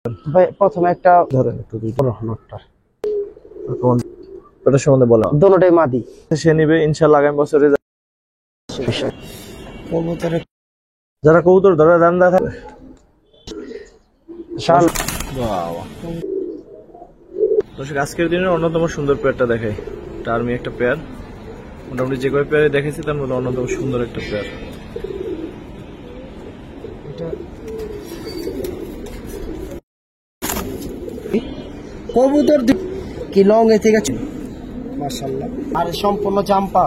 ভাই প্রথমে একটা ধরেন একটু দুইটা নোটটা কোন এটা সম্বন্ধে বলা দুটোটাই মাদি সে নিবে ইনশাআল্লাহ আগামী বছরে কবুতরের যারা কবুতর ধরে রান্দা থাকে শাল দর্শক আজকের দিনের অন্যতম সুন্দর পেয়ারটা দেখাই টার্মি একটা পেয়ার মোটামুটি যে কয় পেয়ারে দেখেছি তার মধ্যে অন্যতম সুন্দর একটা পেয়ার কবুতর কি লং এ ঠিক আছে মাশাআল্লাহ আর সম্পূর্ণ চাম্পা।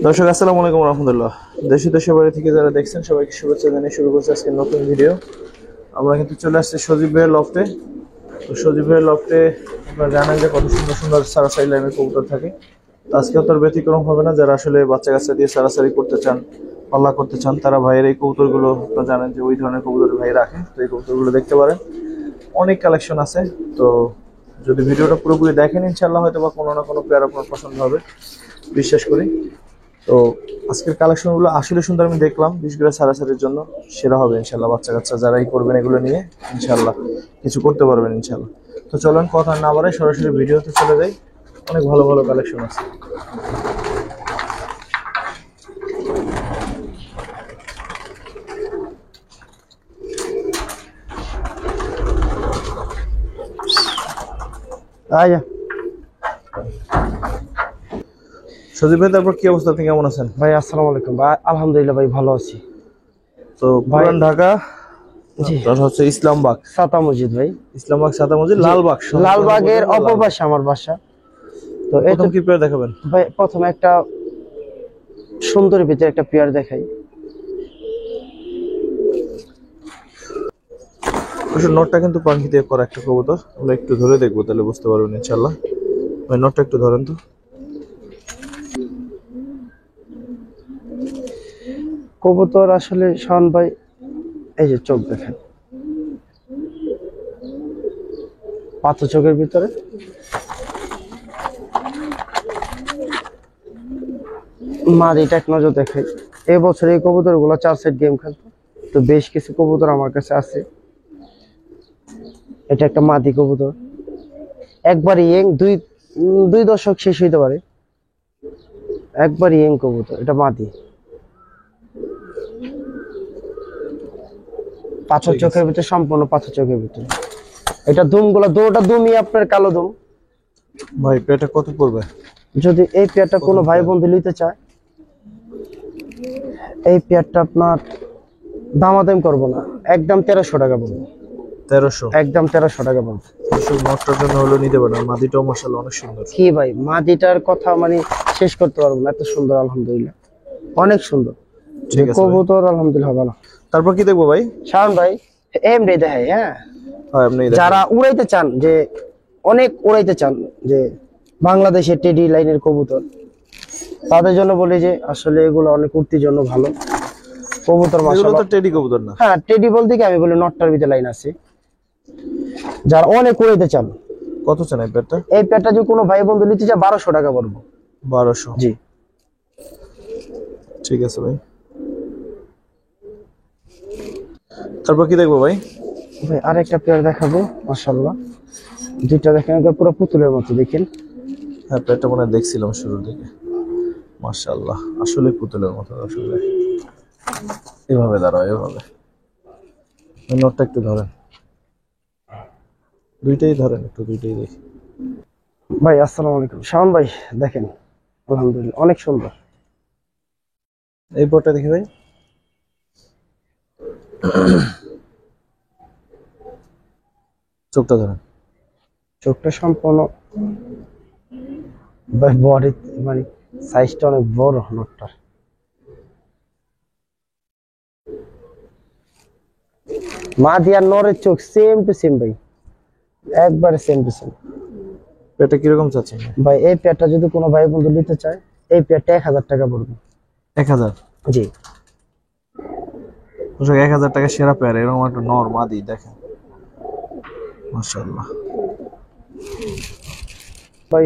দর্শক আসসালামু আলাইকুম রাহমাতুল্লাহ। দেশে দেশে বাইরে থেকে যারা দেখছেন সবাইকে শুভেচ্ছা জানিয়ে শুরু করছি আজকে নতুন ভিডিও। আমরা কিন্তু চলে আসছি সজীব ভাইয়ের লফটে। তো সজীব ভাইয়ের লফটে আপনারা জানেন যে কত সুন্দর সুন্দর সারাসারি লাইনের কবুতর থাকে। তো আজকে তোর ব্যতিক্রম হবে না। যারা আসলে বাচ্চা কাচ্চা দিয়ে সারাসারি করতে চান, পাল্লা করতে চান, তারা ভাইয়ের এই কবুতরগুলো আপনারা জানেন যে ওই ধরনের কবুতর ভাই রাখে। তো এই কবুতরগুলো দেখতে পারেন, অনেক কালেকশন আছে। তো যদি ভিডিওটা পুরোপুরি দেখেন ইনশাআল্লাহ হয়তো বা কোনো না কোনো পেয়ার আপনার পছন্দ হবে, বিশ্বাস করি। তো আজকের কালেকশনগুলো আসলে সুন্দর, আমি দেখলাম বিশেষ করে সারাসারির জন্য সেরা হবে ইনশাআল্লাহ। বাচ্চা কাচ্চা যারাই করবেন এগুলো নিয়ে ইনশাআল্লাহ কিছু করতে পারবেন ইনশাআল্লাহ। তো চলুন কথা না বাড়াই সরাসরি ভিডিওতে চলে যাই। অনেক ভালো ভালো কালেকশন আছে। আচ্ছা সজীব ভাই, তারপর কি অবস্থা, আপনি কেমন আছেন? ভাই আসসালামু আলাইকুম ভাই, আলহামদুলিল্লাহ ভাই ভালো আছি। তো পুরান ঢাকা জি হচ্ছে ইসলামবাগ সাতা মসজিদ ভাই, ইসলামবাগ সাদা মসজিদ লালবাগ, লালবাগের অপর পাশে আমার বাসা। তো এই তো কি পেয়ার দেখাবেন ভাই প্রথমে একটা সুন্দরের ভিতরে একটা পেয়ার দেখাই। নটটা কিন্তু পাখি দিয়ে করা একটা কবুতর, আমরা একটু ধরে দেখবো তাহলে বুঝতে পারবেন ইনশাআল্লাহ। ভাই নটটা একটু ধরেন তো। কবুতর আসলে শাওন ভাই এই যে চোখ দেখেন, পাথর চোখের ভিতরে মাদিটা এক নজর দেখাই। এবছর এই কবুতর গুলো 4 সেট গেম খেলতো, তো বেশ কিছু কবুতর আমার কাছে আছে। এটা একটা মাদি কবুতর, একবার ইয়েং, দুই দশক শেষ হইতে পারে, একবার ইয়েং কবুতর। এটা মাদি, পাথর চোখের ভিতরে, সম্পূর্ণ পাথর চোখের ভিতরে। এটা দুম গুলা দুটা দুমই আপনার কালো দুম। ভাই পেয়ারটা কত পড়বে? যদি এই পেয়ারটা কোনো ভাই বন্ধু নিতে চায়, এই পেয়ারটা আপনার দামাদাম করবো না, একদম 1300 টাকা পড়বে। 1300? একদম 1300 টাকা পড়বে। নটটার জন্য হলো নিতে পারেন। মাদিটাও মাশাআল্লাহ অনেক সুন্দর। কি ভাই মাদিটার কথা মানে শেষ করতে পারবো না, এত সুন্দর, আলহামদুলিল্লাহ অনেক সুন্দর। ঠিক আছে কবুতর আলহামদুলিল্লাহ ভালো। তারপর কি দেখবো ভাই? শাওন ভাই এমনি দেখাই। হ্যাঁ আপনি যারা উড়াইতে চান, যে অনেক উড়াইতে চান, যে বাংলাদেশের টেডি লাইনের কবুতর, তাদের জন্য বলি যে আসলে এগুলো অনেক উড়তির জন্য ভালো কবুতর। মাশাআল্লাহ তো টেডি কবুতর না? হ্যাঁ টেডি বলতে কি আমি বলি নটটার ভিতরে লাইন আছে। যারা অনেক উড়াইতে চান, কত চান এই পেয়ারটা? এই পেয়ারটা যদি কোনো ভাই বন্ধু নিতে চায় 1200 টাকা পড়বে। 1200? জি ঠিক আছে ভাই। তারপর কি দেখবো ভাই? ভাই আরেকটা পেয়ার দেখাবো, মাশাআল্লাহ দুইটা দেখেন পুরো পুতুলের মতো, দেখেন। হ্যাঁ পেয়ারটা মনে হয় দেখছিলাম শুরুর দিকে। মাশাআল্লাহ আসলে পুতুলের মতো। আসলে এভাবে দাঁড়াও, এভাবে। নটটা একটু ধরেন, দুইটাই ধরেন একটু, দুইটাই দেখি। ভাই আসসালামু আলাইকুম। শাওন ভাই দেখেন আলহামদুলিল্লাহ অনেক সুন্দর। এই পটটা দেখি ভাই। চোখটা ধরেন। চোখটা সম্পূর্ণ বডি মানে সাইজটা অনেক বড় নটটার। মাদি আর নরের চোখ সেম টু সেম ভাই, একবারে সেম টু সেম। পেয়ারটা কিরকম চাচ্ছেন ভাই এই পেয়ারটা যদি কোনো ভাই বন্ধু নিতে চায়, এই পেয়ারটা 1000 টাকা পড়বে। 1000? জি 1000 টাকা সেরা পেয়ার। এরকম একটা নর মাদি দেখেন, মাশাআল্লাহ। ভাই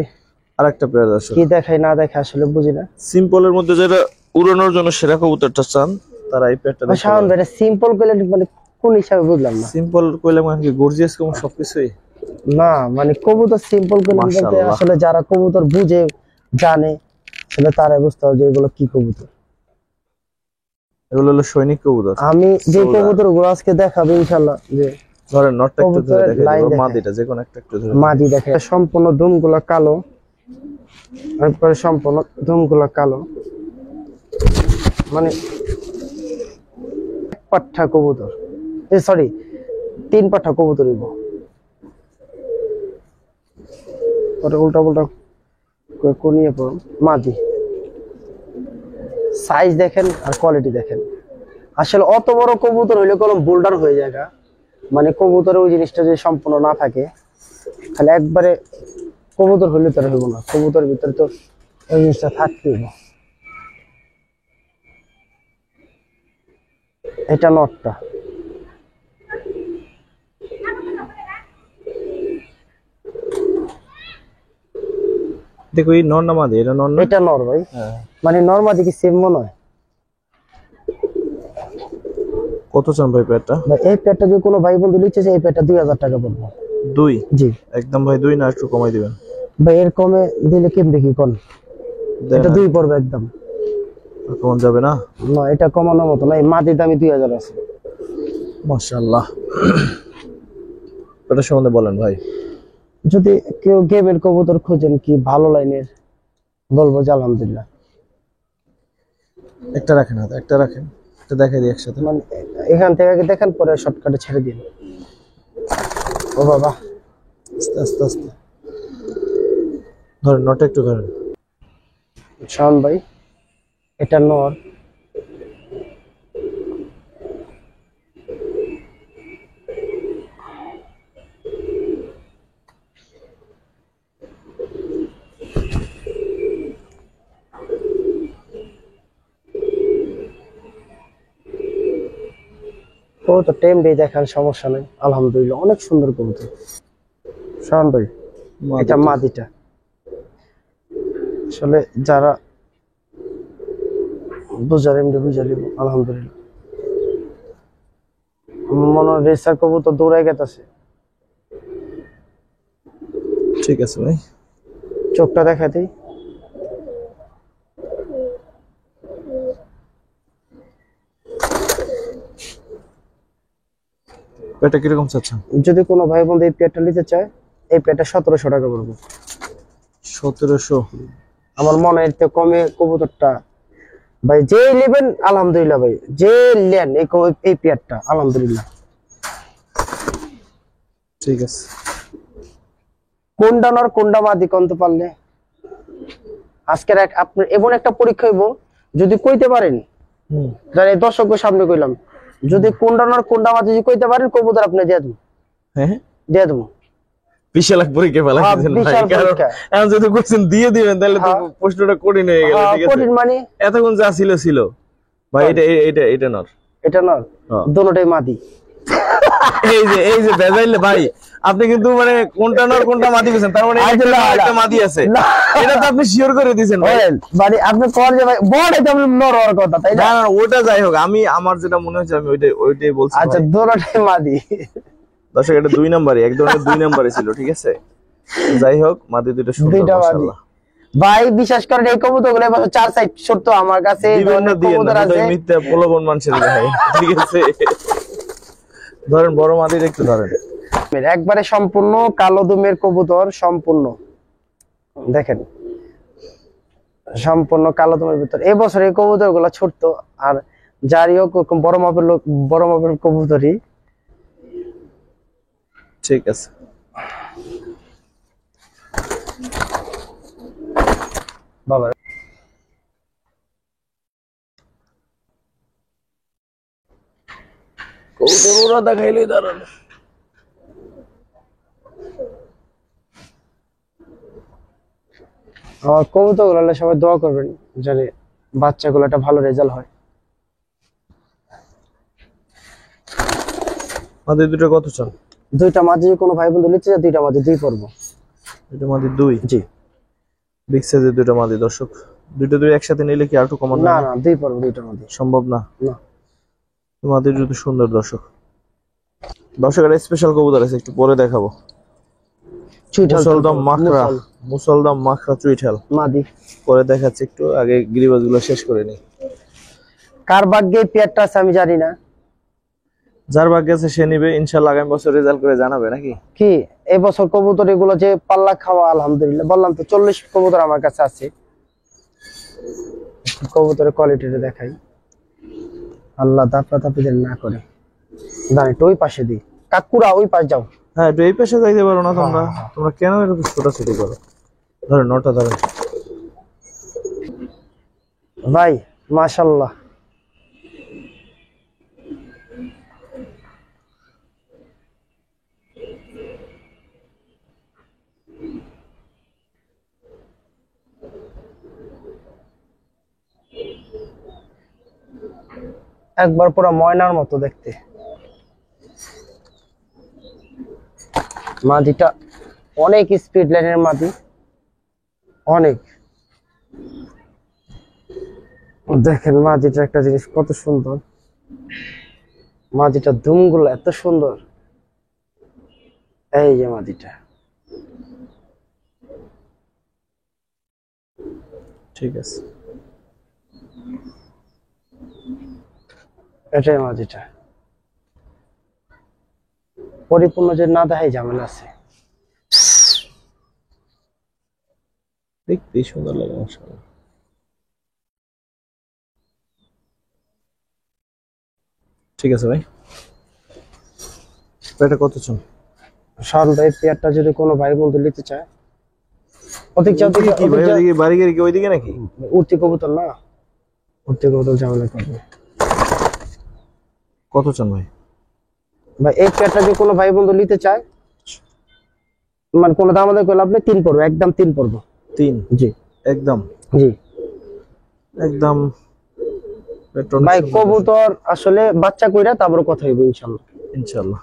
আরেকটা পেয়ার আছে, কি দেখাই না দেখাই আসলে বুঝি না। সিম্পলের মধ্যে যেটা উড়ানোর জন্য সেরা কবুতরটা চান তারা এই পেয়ারটা দেখতে শাওন ভাই সিম্পল কোয়ালিটি মানে কোন হিসাবে বুঝলাম না। সিম্পল কইলাম কি গর্জিয়াস কোন সবকিছুই না মানে কবুতর সিম্পল করলাম বলতে মাশাআল্লাহ। আসলে যারা কবুতর বুঝে জানে আসলে তারাই বুঝতে হবে যে এগুলো কি কবুতর। এগুলো হলো সৈনিক কবুতর। আমি যে সোলজার। কবুতর গুলো আজকে দেখাবো ইনশাল্লাহ, যে ধরেন নটটা একটু ধরে কবুতরের দেখাই লাইন দেব, দেখায়। মাদিটা যে কোনো একটা একটু ধরে মাদি দেখে সম্পূর্ণ দুমগুলা কালো, একবারে সম্পূর্ণ দুমগুলা কালো, মানে এক পাঠা কবুতর, সরি 3 পাঠা কবুতর হইব। পরে উল্টা পুল্টা করিয়ে পড়ুন। মাদি সাইজ দেখেন আর কোয়ালিটি দেখেন। আসলে অত বড় কবুতর হইলে কোনো বোল্ডার হয়ে যায় না, মানে কবুতরের ওই জিনিসটা যদি সম্পূর্ণ না থাকে তাহলে একবারে কবুতর হইলে তার হইব না। কবুতরের ভিতরে তো ওই জিনিসটা থাকতেই হবে। এটা নটটা, দেখো এই নর না মাদি, এটা নর না? এটা নর ভাই। হ্যাঁ। মানে নর্মাদি কি সেম মনে হয় কত চান ভাই পেয়ারটা? ভাই? এই প্যাডটা যদি কোনো ভাই বন্ধু লিখছে এই প্যাডটা 2000 টাকা পড়বে। 2 জি একদম ভাই 2 না একটু কমাই দিবেন? ভাই এর কমে দিলে কেমবে কি কোন? দেন এটা 2 পড়বে একদম। আর কমান যাবে না? না এটা কমানোর মতো না, এই মাটির দামই 2000 আছে। মাশাআল্লাহ। এটা সম্বন্ধে বলেন ভাই। যদি কেউ গেমের কবুতর খোঁজেন কি ভালো লাইনের, বলবো যে আলহামদুলিল্লাহ। একটা রাখেন, হাতে একটা রাখেন, এটা দেখাই দিই একসাথে। মানে এখান থেকে আগে দেখেন, পরে শর্টকাটে ছেড়ে দিন। ও বাবা, আস্তে আস্তে আস্তে ধরেন, নটটা একটু ধরেন। শাওন ভাই এটা নর, কবুতর টেম দিয়ে দেখান, সমস্যা নেই। আলহামদুলিল্লাহ অনেক সুন্দর কবুতর। শাওন ভাই এটা মাদিটা। আসলে যারা বুঝার এমনি বুঝা নিব আলহামদুলিল্লাহ। আমার মনে হয় রেসার কবুতর দৌড়াই গেছে। ঠিক আছে ভাই। চোখটা দেখাতেই এটা কিরকম চাচ্ছেন? যদি কোনো ভাই বন্ধু এই পেয়ারটা নিতে চায়, এই পেয়ারটা 1700 টাকা পড়বে। 1700? আমার মনে হয় কমে কবুতরটা ভাই যে নেবেন আলহামদুলিল্লাহ, ভাই যে নেন এই পেয়ারটা আলহামদুলিল্লাহ। ঠিক আছে। কোনটা নর কোনটা মাদি কোনতে পারলে আজকের আপনার এমন একটা পরীক্ষা হইব, যদি কইতে পারেন, জানি দর্শকের সামনে কইলাম, যদি কোনটা নর কোনটা মাদি যদি কইতে পারেন কবুতর আপনি দিয়ে দেবো। হ্যাঁ দিয়ে দেবো। বিশাল এক পরীক্ষা ফেলা হ্যাঁ, দিয়েছেন ভাই, বিশাল কারণ পরীক্ষা। এখন যদি কোশ্চেন দিয়ে দিবেন তাহলে তো হ্যাঁ। প্রশ্নটা কঠিন হয়ে গেল। ঠিক আছে, কঠিন মানে এতক্ষণ যা ছিল ছিল ভাই। এটা এটা এটা নর, এটা নর, হ্যাঁ। দুটোটাই মাদি। এই যে বেজাইলে ভাই, আপনি কিন্তু মানে কোনটা নর কোনটা মাদি গেছেন, তার মানে একটা নর, একটা মাদি আছে, এটা তো আপনি শিওর করে দিয়েছেন ভাই। মানে আপনি কর যে ভাই বড় এটা নর হওয়ার কথা, তাই না? না না ওটা যাই হোক, আমি আমার যেটা মনে হচ্ছে আমি ওইটাই বলছি। আচ্ছা দুটোটাই মাদি। দর্শক এটা 2 নাম্বারই, এক ধরনের 2 নাম্বারই ছিল। ঠিক আছে, যাই হোক মাদি দুটো সুন্দর দুইটা মাদি। মাশাআল্লাহ। ভাই বিশ্বাস করেন এই কবুতর গুলো এবছর 4 সাইড সত্য আমার কাছে এই দিবেন না, ধরনের দিয়েন কবুতর না, আছে। ওটাই মিথ্যা প্রলোভন মানুষের ভাই। ঠিক আছে, ধরেন বড় মাদির একটু ধরেন। একবারে সম্পূর্ণ কালো দুমের কবুতর, সম্পূর্ণ দেখেন সম্পূর্ণ কালো দুমের ভিতর। এবছর এই কবুতর গুলা ছোট্ট, আর যারই হোক বড় মাপের লোক, বড় মাপের কবুতরই। ঠিক আছে, বাবা কবুতর ওরা দেখাইলেই দাঁড়ান। আমার কবুতর গুলো সবাই দোয়া করবেন জানি বাচ্চাগুলো একটা ভালো রেজাল্ট হয়। মাদি দুটো কত চান? দুইটা মাঝে কোনো ভাই বন্ধু নিচ্ছে, দুইটা মাঝে 2 পড়বো। দুটো মাদি 2? জি বিগ সাইজের দুটো মাদি। দর্শক দুটো একসাথে নিলে কি আর একটু কমান না না 2 পড়বো, দুইটা মাঝে সম্ভব না? না। মাদি দুটো সুন্দর দর্শক। দর্শকের স্পেশাল কবুতর আছে, একটু পরে দেখাবো। চুইঠাল মুসলদম মাখরা, মুসলদম মাখরা চুইঠাল মাদি। পরে দেখাচ্ছি, একটু আগে গিরিবাজ গুলো শেষ করে নি। কার ভাগ্যে পেয়ারটা আছে আমি জানি না, যার ভাগ্যে আছে সে নিবে, ইনশাআল্লাহ আগামী বছর রেজাল্ট করে জানাবে নাকি। কি এবছর কবুতর এগুলো যে পাল্লা খাওয়া, আলহামদুলিল্লাহ। বললাম তো 40 কবুতর আমার কাছে আছে। কবুতরের কোয়ালিটিটা দেখাই, আল্লাহ দাপড়াদাপিদের না করে। দাঁড়াই তো ওই পাশে দিই, কাকুরা ওই পাশ যাও। হ্যাঁ, একটু এই পাশে যাইতে পারো না তোমরা? তোমরা কেন এরকম ছোটাছুটি করো? ধরো নটা ধরো। ভাই মাশাআল্লাহ, একবার পুরো ময়নার মতো দেখতে। মাদিটা অনেক স্পিড লাইনের মাদি, অনেক। দেখেন মাদিটা একটা জিনিস কত সুন্দর, মাদিটা দুমগুলো এত সুন্দর। এই যে মাদিটা, ঠিক আছে, এটাই মাদিটা। পরিপূর্ণ যে না দেখাই ঝামেলা আছে। দেখতেই সুন্দর লাগে মাশাআল্লাহ। ঠিক আছে ভাই, এটা কত চল? শাওন ভাই পেয়ারটা যদি কোনো ভাই বন্ধু নিতে চায়, ওদিক যাও, কি ভাই, ওইদিকে বাড়ি গেলে কি ওইদিকে নাকি? উঠতি কবুতর না, উঠতি কবুতর ঝামেলা করবে। কত চান ভাই? ভাই এই পেয়ারটা যদি কোনো ভাই বন্ধু নিতে চায়, মানে কোনো দাম আমাদের করলে আপনি 3 পড়বো, একদম 3 পড়বো। 3? জি একদম, জি একদম। ভাই কবুতর আসলে বাচ্চা কইরা তারপর কথা হইব ইনশাআল্লাহ। ইনশাআল্লাহ।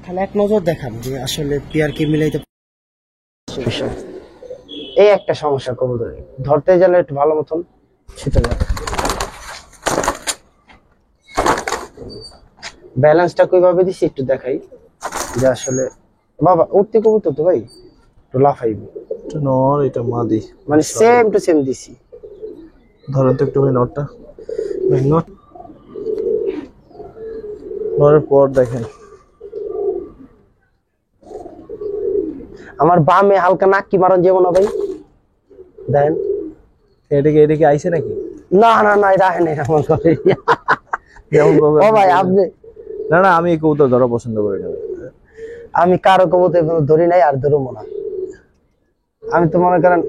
তাহলে এক নজর দেখান যে আসলে পেয়ার কি মিলাইতে বিষয়। এই একটা সমস্যা কবুতরে, ধরতে গেলে একটু ভালো মতন ছুটে যায়। ব্যালেন্সটা কিভাবে দিছি একটু দেখাই, যে আসলে বাবা উঠতে কবুতর তো ভাই একটু লাফাইবে, এটা নর, এটা মাদি, মানে সেম টু সেম দিছি। ধরেন তো একটু ভাই নরটা। ভাই নট নরের পর দেখেন, আমার বামে হালকা নাকি মারন যাবো না ভাই, দেন। এদিকে আইছে নাকি? না না না, এটা আহে নাই এমন করে। যেমন ও ভাই আপনি, না না, আমি এই কবুতর ধরা পছন্দ করি না। আমি কারো কবুতর ধরি নাই আর ধরবো না। আমি তো মনে করেন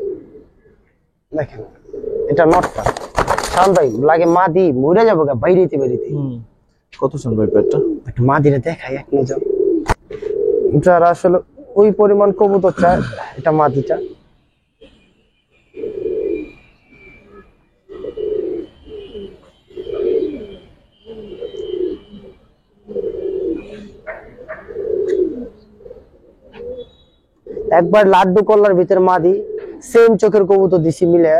দেখেন এটা নটটা শাওন ভাই লাগে মাদি মরে যাবো গা বাইরেতে বাইরেতে। কত চান ভাই পেটটা? একটু মাদিরে দেখাই এক নজর, যারা আসলে ওই পরিমাণ কবুতর চায়, এটা মাদিটা। একবার লাড্ডু কল্লার ভিতরে মাদি, সেম চোখের কবুতর দিছি মিলে।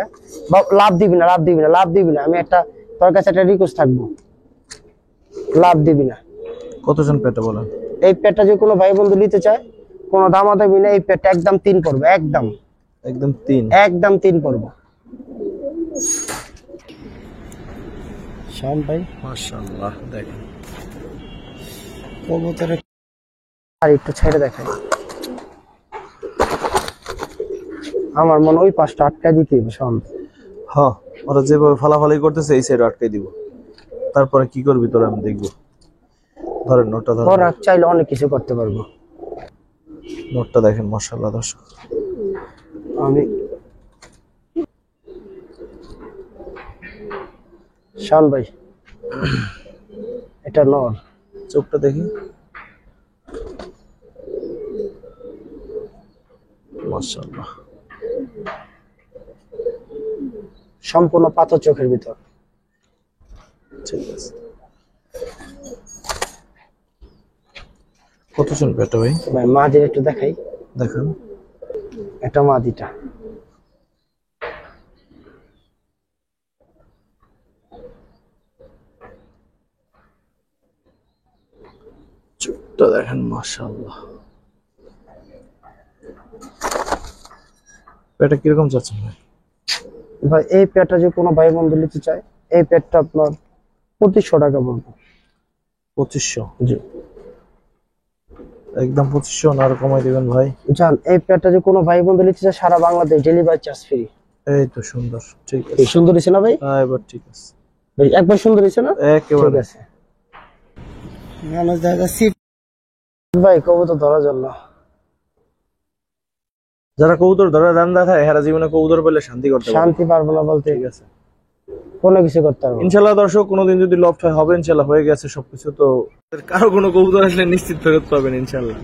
লাভ দিবি না, লাভ দিবি না, লাভ দিবি না, আমি একটা তোর কাছে একটা রিকোয়েস্ট থাকবো, লাভ দিবি না। কত চান পেটটা বলেন? এই পেটটা যদি কোনো ভাই বন্ধু নিতে চায়, কোনো দামাদামি না, এই পেটটা একদম 3 পড়বে, একদম একদম 3? একদম 3 পড়বে। শাওন ভাই মাশাআল্লাহ, দেখেন কবুতরের আর একটু ছেড়ে দেখাই। আমার মনে ওই পাঁচটা আটকা দিতে হবে শাওন। হ্যাঁ, ওরা যেভাবে ফালাফালি করতেছে এই সাইড আটকে দিব, তারপরে কি করবি তোরা আমি দেখবো। ধরেন নোটটা, ধরেন। ওরা চাইলে অনেক কিছু করতে পারবো। নোটটা দেখেন মাশাআল্লাহ দর্শক। আমি শাওন ভাই এটা নর, চোখটা দেখি মাশাআল্লাহ, সম্পূর্ণ পাথর চোখের ভিতর। ঠিক আছে। কত চান পেটটা ভাই? ভাই মাদির একটু দেখাই, দেখেন এটা মাদিটা। পেটটা দেখেন মাশাআল্লাহ। পেটটা কিরকম চাচ্ছেন ভাই? ভাই এই পেটটা যে কোনো ভাই বন্ধু নিতে চায়, এই পেটটা আপনার 2500 টাকা পড়বে। 2500? জি একদম 2500 না, আরো কমাই দিবেন ভাই? জান, এই পেটটা যে কোনো ভাই বন্ধু নিতে চায় সারা বাংলাদেশ ডেলিভারি চার্জ ফ্রি। এই তো সুন্দর, ঠিক আছে। এই সুন্দর হয়েছে না ভাই? হ্যাঁ এবার ঠিক আছে, ভাই একবার সুন্দর হয়েছে না? একেবারে ঠিক আছে। মানুষ দেখা সিট ভাই কবুতর ধরার জন্য। যারা কবুতর ধরে রান্দা থাকে এরা জীবনে কবুতর পেলে শান্তি করতে পারে। শান্তি পারবো না বলতে ঠিক আছে, কোনো কিছু করতে পারবো না। ইনশাআল্লাহ দর্শক কোনোদিন যদি লফট হয় হবে, ইনশাআল্লাহ হয়ে গেছে সবকিছু, তো কারো কোনো কবুতর আসলে নিশ্চিত ফেরত পাবেন ইনশাআল্লাহ।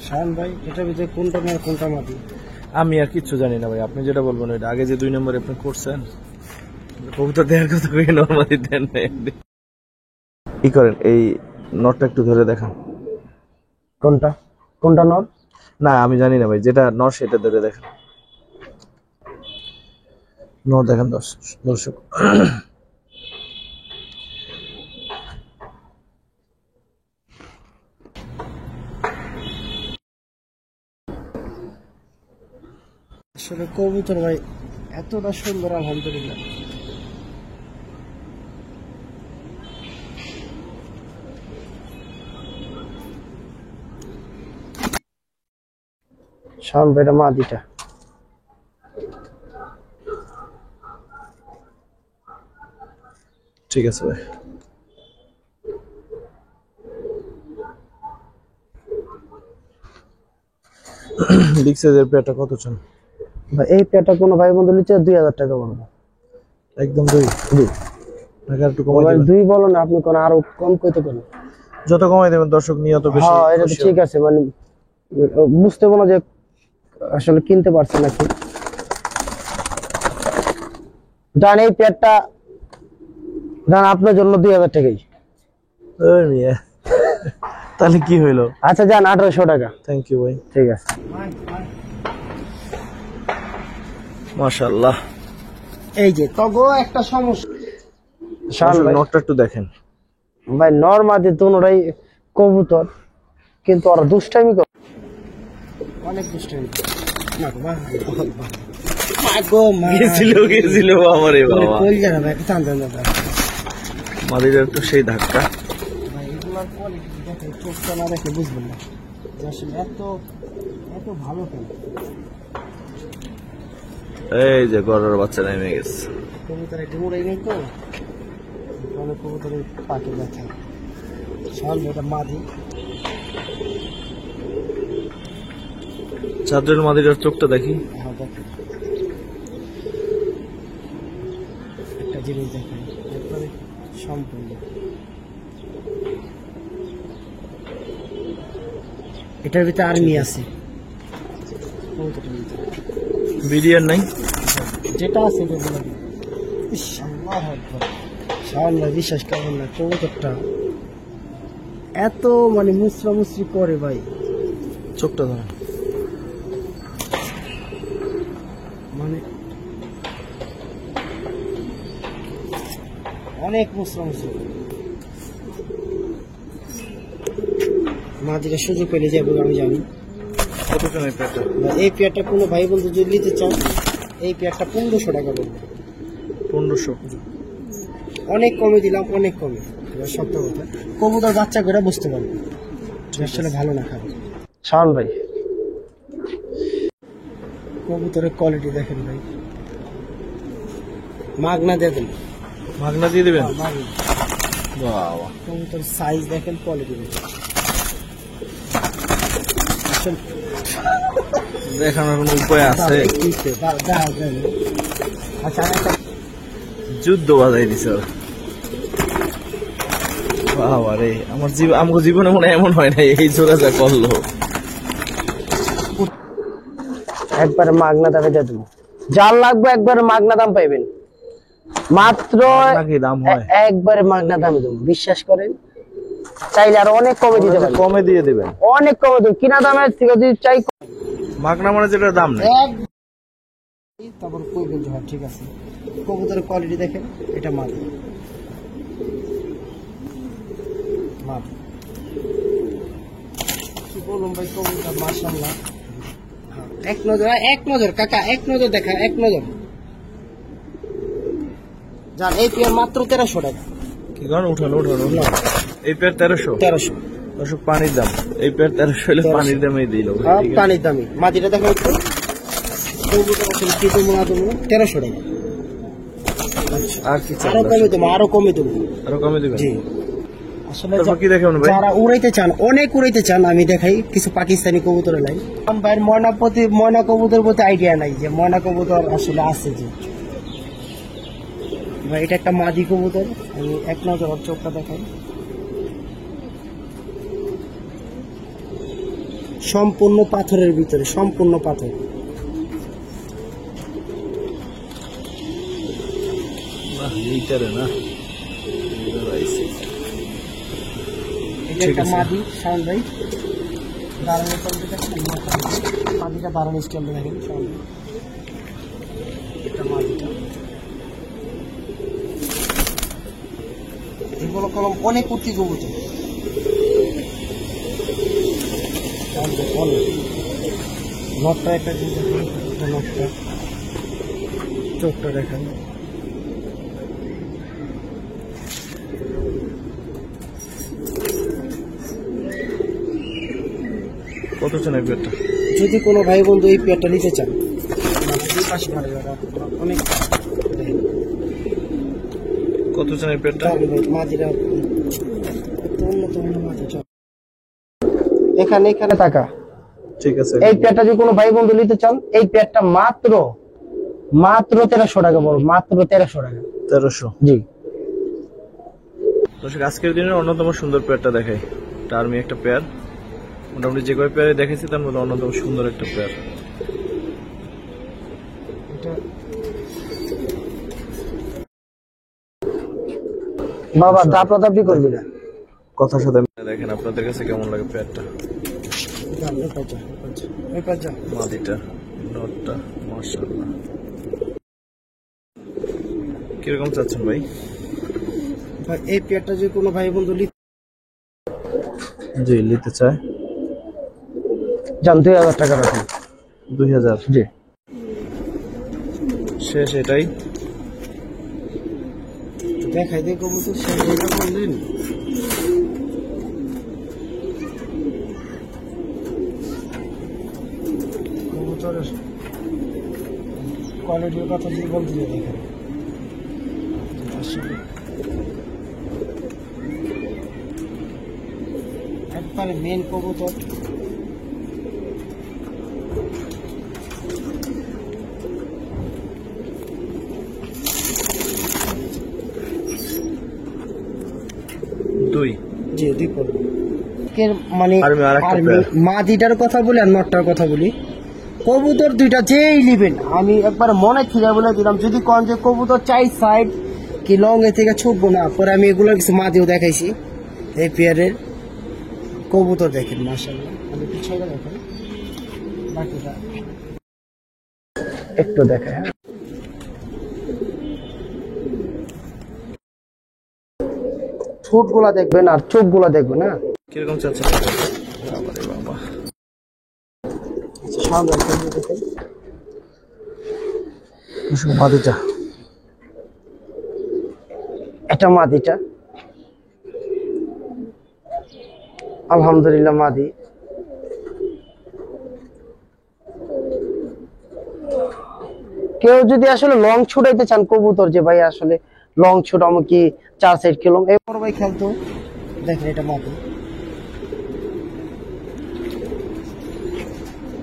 শান ভাই এটার ভিতরে কোনটা না কোনটা মাটি? আমি আর কিচ্ছু জানি না ভাই, আপনি যেটা বলবেন ওইটা। আগে যে 2 নম্বরে আপনি করছেন কবুতর দেওয়ার কথা কই, নরমালি দেন না। কি করেন, এই নটটা একটু ধরে দেখান। কোনটা কোনটা নর? না আমি জানি না ভাই, যেটা নর সেটা ধরে দেখেন। নর দেখেন দর্শক। আসলে কবুতর ভাই এতটা সুন্দর আলহামদুলিল্লাহ। শান ভাই এটা মাদিটা। ঠিক আছে ভাই। বিগ সাইজের পেয়ারটা কত চান ভাই এই পেয়ারটা কোনো ভাই বন্ধু নিচ্ছে 2000 টাকা পড়বে। একদম 2? জি টাকা একটু কমাই ভাই দেবেন? 2 বলো না, আপনি কোন আরো কম কইতে পারেন? যত কমাই দেবেন দর্শক নিয়ে অত বেশি। হ্যাঁ এটা তো ঠিক আছে, মানে বুঝতে পারবো না যে আসলে কিনতে পারছে নাকি। জান এই পেয়ারটা জান আপনার জন্য 2000 টাকাই। ওই মিয়া, তাহলে কি হইলো? আচ্ছা জান 1800 টাকা। থ্যাংক ইউ ভাই। ঠিক আছে। মাশাআল্লাহ। এই যে তগো একটা সমস্যা। শান ভাই নটটা একটু দেখেন ভাই নরমাদি দুটোই কবুতর, কিন্তু ওরা দুষ্টামি করে, অনেক দুষ্টামি করে। না বাবা মাগো মা গেছিল আমারে বাবা। কই জানা ভাই টান টান দাদা মাদির একটু সেই ধাক্কা। ভাই এগুলার কোয়ালিটি দেখে চোখটা না দেখে বুঝবেন না যে আসলে এত এত ভালো কেন। এই যে গরুর বাচ্চা নেমে গেছে। কবুতরের ডিমুরাই নেই তো, অনেক কবুতরের পাখি ব্যথা। শান এটা মাদি। চাঁদের মাদির চোখটা দেখি। হ্যাঁ দেখেন একটা জিনিস দেখেন একবারে সম্পূর্ণ। এটার ভিতরে আর্মি আছে, কবুতরের ভিতরে বিডিআর নাই? যেটা আছে এটা বলে দিন। ইস আল্লাহু আকবার। শান ভাই বিশ্বাস করবেন না, কবুতরটা এত মানে মুসরামুসরি করে ভাই। চোখটা ধরেন। মানে অনেক মুসরামুসরি। মাঝিরা সুযোগ পেলে যাবো আমি জানি। কত জন এই পেয়ারটা? এই পেয়ারটা কোনো ভাই বন্ধু যদি নিতে চান, এই পেয়ারটা 1500 টাকা পড়বে। 1500? অনেক কমে দিলাম, অনেক কমে। এবার সত্য কথা কবুতর বাচ্চা করে বুঝতে পারবে আসলে ভালো না খাবে। শাওন ভাই কবুতরের কোয়ালিটি দেখেন ভাই, মাগনা দিয়ে দেন। মাগনা দিয়ে দিবেন? মাগনা। বাবা কবুতর সাইজ দেখেন, কোয়ালিটি দেখেন। দেখানোর কোনো উপায় আছে? আচ্ছা একটা যুদ্ধ বাজাই দিছে ওরা। বাবা রে, আমার জীবনে মনে হয় এমন হয় না এই জোড়া যা করলো। একবারে মাগনা দামে দিয়ে দেবো, যার লাগবে একবারে মাগনা দাম পাইবেন। মাত্র নাকি দাম হয়? একবারে মাগনা দামে দেবো, বিশ্বাস করেন। চাইলে আর অনেক কমে দিতে পারেন। কমে দিয়ে দিবেন? অনেক কমে দেবো, কিনা দামের থেকে যদি চাই। মাগনা মানে যেটা দাম নেই তারপর কই বলতে হয়। ঠিক আছে, কবুতরের কোয়ালিটি দেখেন, এটা মাদি। মাদি কি বলুন ভাই কবুতর মাশাআল্লাহ। এক নজর কাকা, এক নজর দেখা, এক নজর জান। এই পেয়ার মাত্র 1300 টাকা। কি গান উঠানো উঠানো এই পেয়ার 1300 1300 দর্শক পানির দাম। এই পেয়ার 1300 হলে পানির দামেই দিল। পানির দামি মাটিটা দেখো একটু। কবুতর আসলে কি তুমি না তুমি 1300 টাকা। আর কি চাই? আরো কমে দেবো। আরো কমে দিবেন? জি। আসলে তারপর কি দেখাবেন ভাই? যারা উড়াইতে চান, অনেক উড়াইতে চান, আমি দেখাই কিছু পাকিস্তানি কবুতরের লাইন। ভাইয়ের ময়না কবুতর প্রতি আইডিয়া নাই যে ময়না কবুতর আসলে আছে যে ভাই। এটা একটা মাদি কবুতর, আমি এক নজর ওর চোখটা দেখাই। সম্পূর্ণ পাথরের ভিতরে, সম্পূর্ণ পাথর। এইটারে না এটা একটা মাদি শাওন ভাই। দাঁড়ানো চলতে দেখেন, মাদিটা দাঁড়ানো স্টাইলটা দেখেন শাওন ভাই। এটা মাদিটা এগুলো কলম অনেক উঠতি কবুতর। নটটা একটা নটটা চোখটা দেখেন। কত চান এই পেয়ারটা? যদি কোনো ভাই বন্ধু এই পেয়ারটা নিতে চান, অনেক কত চান এই পেয়ারটা? মাদিরা এখানে এখানে টাকা। ঠিক আছে। এই পেয়ারটা যদি কোনো ভাই বন্ধু নিতে চান, এই পেয়ারটা মাত্র 1300 টাকা বড়, মাত্র 1300 টাকা। 1300? জি। দর্শক আজকের দিনের অন্যতম সুন্দর পেয়ারটা দেখাই। টার্মি একটা পেয়ার, মোটামুটি যে কয় পেয়ারে দেখেছি তার মধ্যে অন্যতম সুন্দর একটা পেয়ার। বাবা দাপড়াদাপড়ি করবি না, কথার সাথে দেখেন আপনাদের কাছে কেমন লাগে পেয়ারটা। মাদিটা নটটা মাশাআল্লাহ। কিরকম চাচ্ছেন ভাই? এই পেয়ারটা যদি কোনো ভাই বন্ধু জি নিতে চায়, জান 2000 টাকা রাখুন। 2000? জি। শেষ এটাই? দেখাই দিয়ে কবুতর শেষ বললেন। কবুতরের কোয়ালিটির কথা যদি বলতে যাই দেখেন, একবারে মেন কবুতর। দুই? জি দুই পড়বে। মানে মাদিটার কথা বলি আর নটটার কথা বলি। কবুতর দুইটা যেই নিবেন, আমি একবার মনে থেকে বলে দিলাম, যদি কোন যে কবুতর চাই সাইড কি লং এ থেকে ছুটবো না, পরে আমি এগুলোর কিছু মাদিও দেখাইছি। এই পেয়ারের কবুতর দেখেন মাশাআল্লাহ। আমি পিছনে দেখেন বাকিটা একটু দেখে। হ্যাঁ ঠোঁট গুলা দেখবেন আর চোখ গুলা দেখবেন। না কিরকম চাচ্ছেন? বাবা মাদিটা, এটা মাদিটা আলহামদুলিল্লাহ মাদি। কেউ যদি আসলে লং ছুটাইতে চান কবুতর, যে ভাই আসলে লং ছুট আমি কি 4 সাইড খেলাম, এরপর ভাই খেলতো দেখেন। এটা মাদি,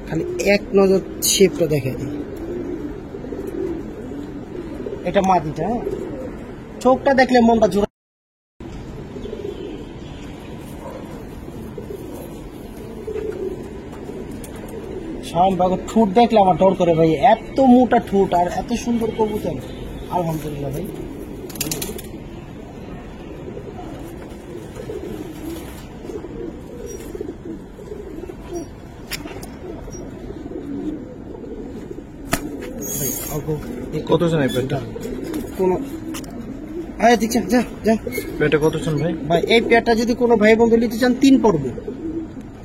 খালি এক নজর শেপটা দেখে দিই। এটা মাদিটা, চোখটা দেখলে মনটা জোড়া। শাওনবাগের ঠোঁট দেখলে আমার ডর করে ভাই, এত মোটা ঠোঁট আর এত সুন্দর কবুতর। আলহামদুলিল্লাহ ভাই। কত জন এই পেয়ারটা? কোন আরে দেখছেন, যা যা এটা কত চান ভাই? ভাই এই পেয়ারটা যদি কোনো ভাই বন্ধু নিতে চান 3 পড়বে।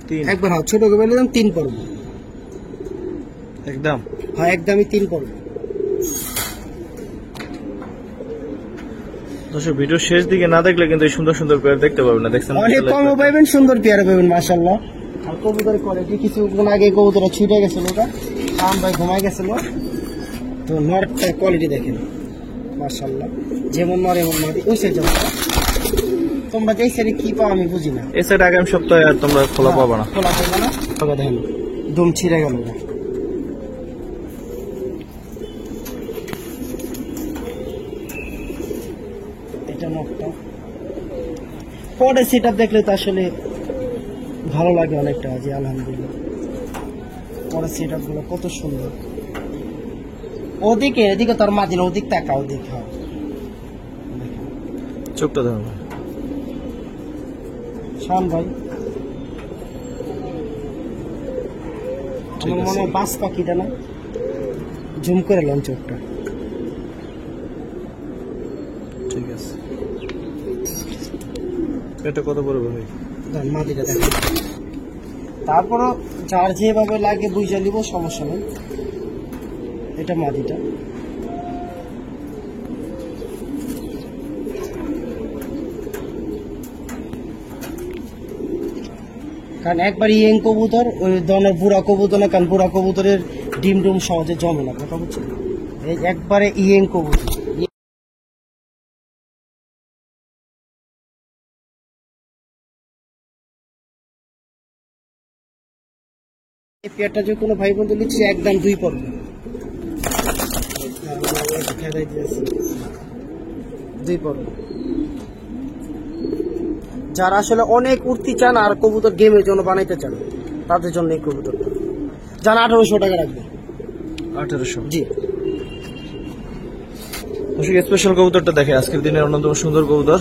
3 একবার হ্যাঁ, ছোট করে বললাম 3 পড়বে। একদম। হ্যাঁ একদমই 3 পড়বে। দর্শক ভিডিও শেষ দিকে না দেখলে কিন্তু এই সুন্দর সুন্দর পেয়ার দেখতে পাবেন না। দেখছেন অনেক কম পাইবেন, সুন্দর পেয়ার পাবেন মাশাআল্লাহ। আর কবুতর কোয়ালিটি কিছুক্ষণ আগে কবুতর ছুটে গেছিল, ওটা কাম ভাই ঘুমাই গেছিল, তো নরটা কোয়ালিটি দেখেন মাশাআল্লাহ, যেমন নর এমন মাদি। ওই সাইড যাও, তোমরা যে সাইডে কি পাও আমি বুঝি না। এই সাইড আগামী সপ্তাহে আর তোমরা খোলা পাবা না। খোলা পাবে না, তবে দেখেন দুম ছিঁড়ে গেল। এটা নরটা পরে সেটা দেখলে তো আসলে ভালো লাগে অনেকটা, জি আলহামদুলিল্লাহ। পরে সেট আপ গুলো কত সুন্দর। ওদিকে এদিকে তোর মাঝে না, ওদিক তাকা, ওদিক। হ্যাঁ চোখটা ধরুন শান ভাই, আমার মনে হয় বাস পাখিটা না, জুম করে এলাম চোখটা। ঠিক আছে। এটা কত পড়বে ভাই? মাটিটা দেখেন, তারপরও যার যেভাবে লাগে বুঝে নিব, সমস্যা নেই। এটা মাটিটা কারণ একবার ইয়েং কবুতর ওই ধরনের বুড়া কবুতর না, কারণ বুড়া কবুতরের ডিম ডুম সহজে জমে না, কথা বুঝছেন? এই একবারে ইয়েং কবুতর। এই পেয়ারটা যে কোনো ভাই বন্ধু নিচ্ছে একদম 2 পড়বে। 2 পড়বে। যারা আসলে অনেক উঠতে চান আর কবুতর গেমের জন্য বানাইতে চান, তাদের জন্য এই কবুতরটা। যারা 1800 টাকা রাখবে। 1800 জি। দর্শক স্পেশাল কবুতরটা দেখে, আজকের দিনের অন্যতম সুন্দর কবুতর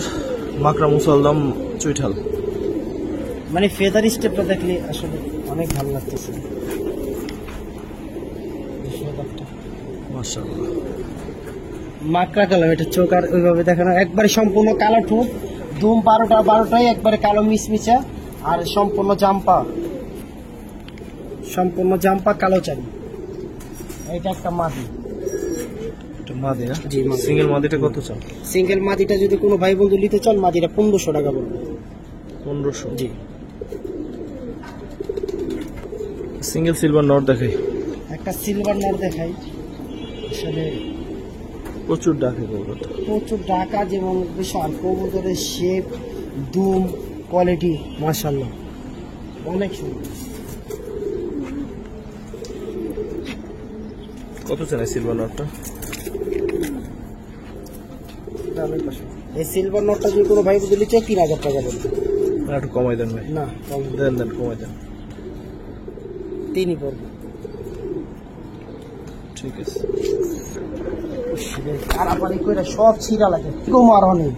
মাকড়া মুসালদম চুইঠাল। মানে ফেদার স্টেপটা দেখলে আসলে অনেক ভালো লাগতেছে। মাশাআল্লাহ মাকড়া কালার, এটা চোখ আর ওইভাবে দেখানো, একবারে সম্পূর্ণ কালো ঠোঁট, দুম 12টাই একবারে কালো মিশমিশা, আর সম্পূর্ণ জাম্পা কালো চারি। এটা একটা মাদি। এটা মাদি না? জি মাদি। সিঙ্গেল মাদিটা কত চান? সিঙ্গেল মাদিটা যদি কোনো ভাই বন্ধু নিতে চান, মাদিটা 1500 টাকা পড়বে। 1500? জি। সিঙ্গেল সিলভার নট দেখাই, একটা সিলভার নর দেখাই, আসলে প্রচুর ডাকে কবুতরটা। প্রচুর টাকা, যেমন বিশাল কবুতরের শেপ, দুম, কোয়ালিটি মাশাআল্লাহ অনেক সুন্দর। কত চান এই সিলভার নটটা? এই সিলভার নটটা যদি কোনো ভাই বুঝলি 3000 টাকা বলবে। একটু কমাই দেন ভাই। না কম দেন কমাই দেন। 3 পড়বে। ঠিক আছে। কারাপারি করে সব ছিঁড়া লাগে, তোমার অনেক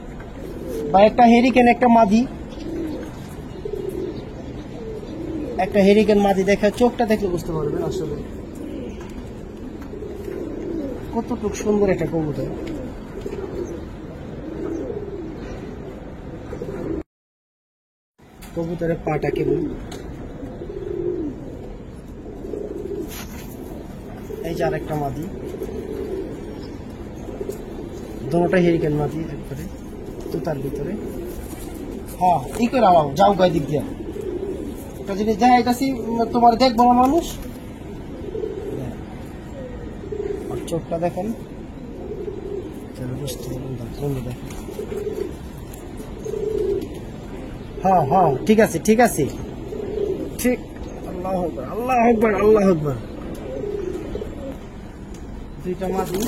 বা একটা হেরিকেন, একটা মাদি দেখা, চোখটা দেখলে বুঝতে পারবেন আসলে কতটুকু সুন্দর একটা কবুতর। কবুতরের পাটা কেমন, এই যে আরেকটা মাদি, দুটোটা হেরিকেন মাদি, একবারে তুতার ভিতরে। হ্যাঁ ই করে আও, যাও গায়ে দিক দিয়া একটা জিনিস দেখাইতেছি, তোমার দেখবো না মানুষ। আর চোখটা দেখেন, বুঝতে পারবেন দেখেন। হ্যাঁ ঠিক আছে ঠিক। আল্লাহু আকবার। দুইটা মাদি।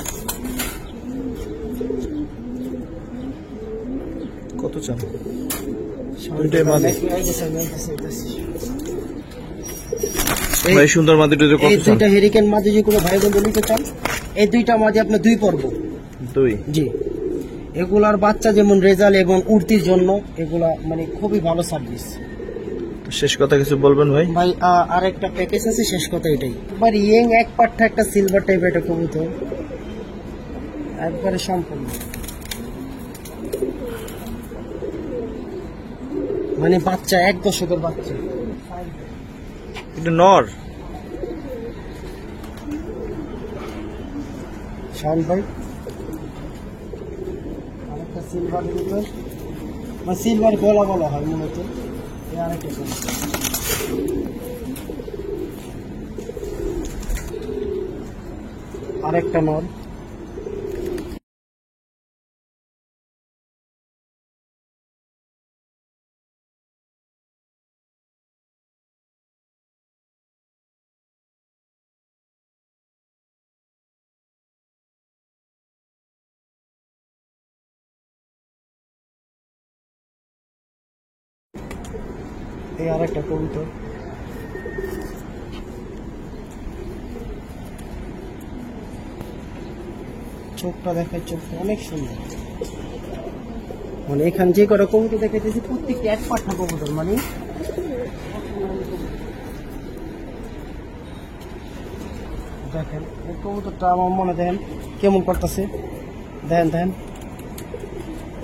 কত চান? দুইটাই মাদি। ভাই সুন্দর মাদিটা কত এই চান? দুইটা হেরিকেন মাদি যে কোনো ভাই বন্ধু নিতে চান, এই দুইটা মাদি আপনার 2 পর্ব। 2? জি। এগুলার বাচ্চা যেমন রেজাল্ট এবং উড়তির জন্য এগুলা মানে খুবই ভালো সার্ভিস। শেষ কথা কিছু বলবেন ভাই? ভাই আরেকটা প্যাকেজ আছে, শেষ কথা এটাই। একবার ইয়েং এক পাটটা একটা সিলভার টাইপের একটা কবুতর, একবারে সম্পূর্ণ মানে বাচ্চা 1 দশকের বাচ্চা। এটা নর। শাওন ভাই আরেকটা সিলভার ভিতর, মানে সিলভার গলা বলা হয় মূলত। এই আরেকটা কবুতর। আরেকটা নর। এই আরেকটা কবুতর। চোখটা দেখায়, চোখটা অনেক সুন্দর। মানে এখানে যে কটা কবুতর দেখাইতেছি প্রত্যেকটা এক পাঠা কবুতর। মানে দেখেন এই কবুতরটা আমার মনে দেখেন কেমন করতেছে। দেখেন দেখেন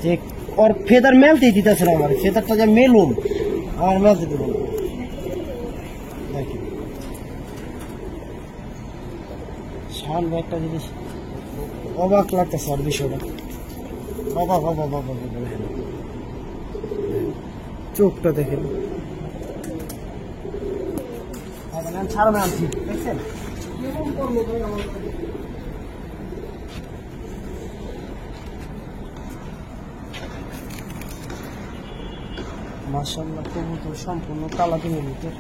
যে ওর ফেদার মেলতেই দিতেছে না, আমার ফেদারটা যে মেলুন আমার মেলতে দেব না। দেখেন সামনে একটা জিনিস অবাক লাগতেছে আর বিষয়টা। বাবা বাবা বাবা বাবা, চোখটা দেখেন। ছাড়বে আনছি দেখছেন কেমন করলো ভাই আমার। মাশাআল্লাহ কবুতর সম্পূর্ণ কালা কিনের ভিতর।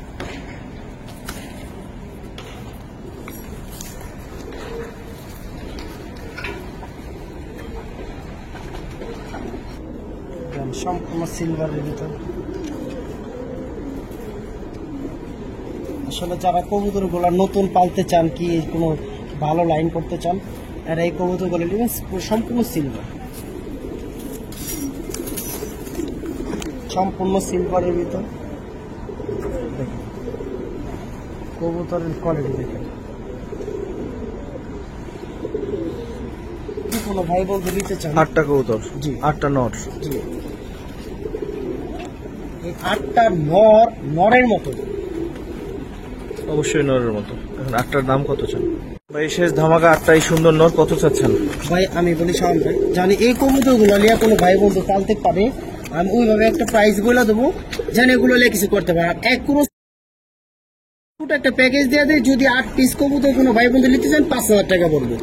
সম্পূর্ণ সিলভারের ভিতর। আসলে যারা কবুতর গুলা নতুন পালতে চান, কি কোনো ভালো লাইন করতে চান, আর এই কবুতর গুলো নেবেন সম্পূর্ণ সিলভার, সম্পূর্ণ সিলভারের ভিতর। দেখেন কবুতরের কোয়ালিটি দেখেন। কি কোনো ভাই বলতে দিতে চান? 8টা কবুতর। জি 8টা নর। জি এই 8টা নর, নরের মতো। অবশ্যই নরের মতো। এখন 8টার দাম কত চান ভাই? শেষ ধামাকা 8টাই সুন্দর নর, কত চাচ্ছেন ভাই? আমি বলি শাওন ভাই, জানি এই কবুতর গুলো নিয়ে কোনো ভাই বন্ধু পালতে পারে, আমি ওইভাবে একটা প্রাইস বলে দেবো, জানি এগুলো নিয়ে কিছু করতে পারে। এক কোনো একটা প্যাকেজ দিয়ে দেয়, যদি 8 পিস কবুতর কোনো ভাই বন্ধু নিতে চান 5,000 টাকা পড়বে।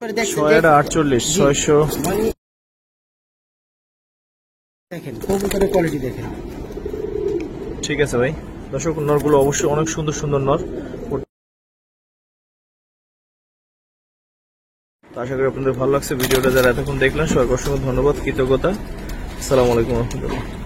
648 600। মানে দেখেন কবুতরের কোয়ালিটি দেখেন। ঠিক আছে ভাই, দর্শক নরগুলো অবশ্যই অনেক সুন্দর সুন্দর নর। তো আশা করি আপনাদের ভালো লাগছে ভিডিওটা। যারা এতক্ষণ দেখলেন সবাইকে অসংখ্য ধন্যবাদ, কৃতজ্ঞতা। আসসালামু আলাইকুম রহমতুল্লাহ।